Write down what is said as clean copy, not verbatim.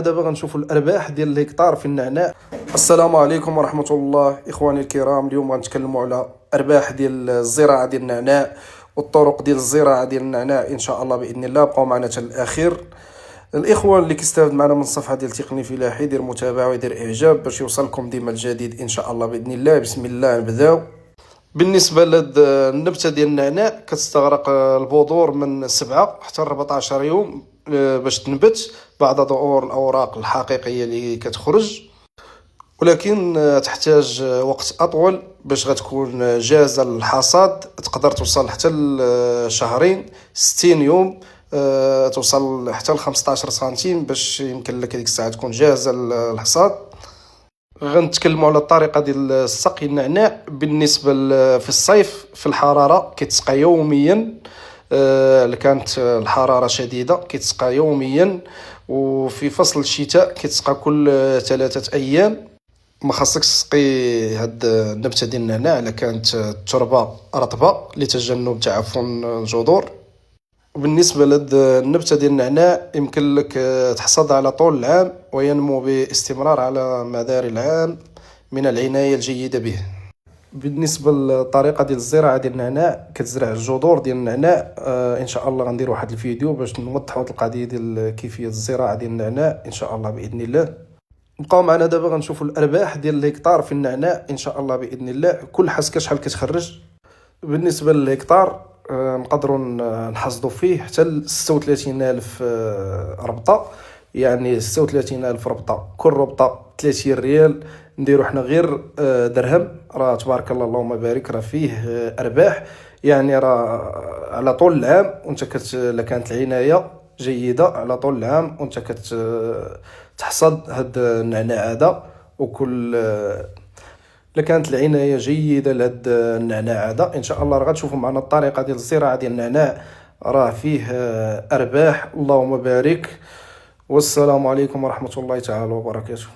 دابا غنشوفوا الارباح ديال الهكتار في النعناع. السلام عليكم ورحمه الله اخواني الكرام. اليوم غنتكلموا على ارباح ديال الزراعه ديال النعناع والطرق ديال الزراعه ديال النعناع ان شاء الله باذن الله. بقاو معنا حتى الاخير. الاخوان اللي كيستافد معنا من الصفحه ديال تقني فلاحي، يدير متابعه ويدير اعجاب باش يوصلكم ديما الجديد ان شاء الله باذن الله. بسم الله نبداو. بالنسبه لهاد النبته ديال النعناع كتستغرق البذور من 7 حتى 14 يوم باش تنبت بعد ظهور الاوراق الحقيقيه اللي كتخرج، ولكن تحتاج وقت اطول باش غتكون جاهزه للحصاد. تقدر توصل حتى لشهرين 60 يوم، توصل حتى ل 15 سنتيم باش يمكن لك هذيك الساعه تكون جاهزه للحصاد. غنتكلموا على الطريقه ديال سقي النعناع. بالنسبه في الصيف في الحراره كيتسقى يوميا، اللي كانت الحراره شديده كيتسقى يوميا، وفي فصل الشتاء كيتسقى كل 3 ايام. ما خاصك تسقي هاد النبته ديال النعناع الا كانت التربه رطبه لتجنب تعفن الجذور. وبالنسبه لهاد النبته ديال النعناع يمكن لك تحصد على طول العام وينمو باستمرار على مدار العام من العنايه الجيده به. بالنسبه للطريقه ديال الزراعه ديال النعناع، كتزرع الجذور ديال النعناع. ان شاء الله غندير واحد الفيديو باش نوضحوا هاد القضيه ديال كيفيه الزراعه ديال النعناع ان شاء الله باذن الله. بقاو معنا دابا غنشوفوا الارباح ديال الهكتار في النعناع ان شاء الله باذن الله. كل حسكه شحال كتخرج. بالنسبه للهكتار نقدروا نحصدوا فيه حتى ل 36000 ربطه، يعني 36000 ربطه، كل ربطه 30 ريال. نديرو حنا غير درهم. راه تبارك الله اللهم بارك، راه فيه ارباح، يعني راه على طول العام. وانت الا كانت العنايه جيده على طول العام وانت تحصد هاد النعناع هذا. وكل الا كانت العنايه جيده لهاد النعناع هذا ان شاء الله راه غتشوفوا معنا الطريقه ديال الزراعه ديال النعناع، راه فيه ارباح اللهم بارك. والسلام عليكم ورحمه الله تعالى وبركاته.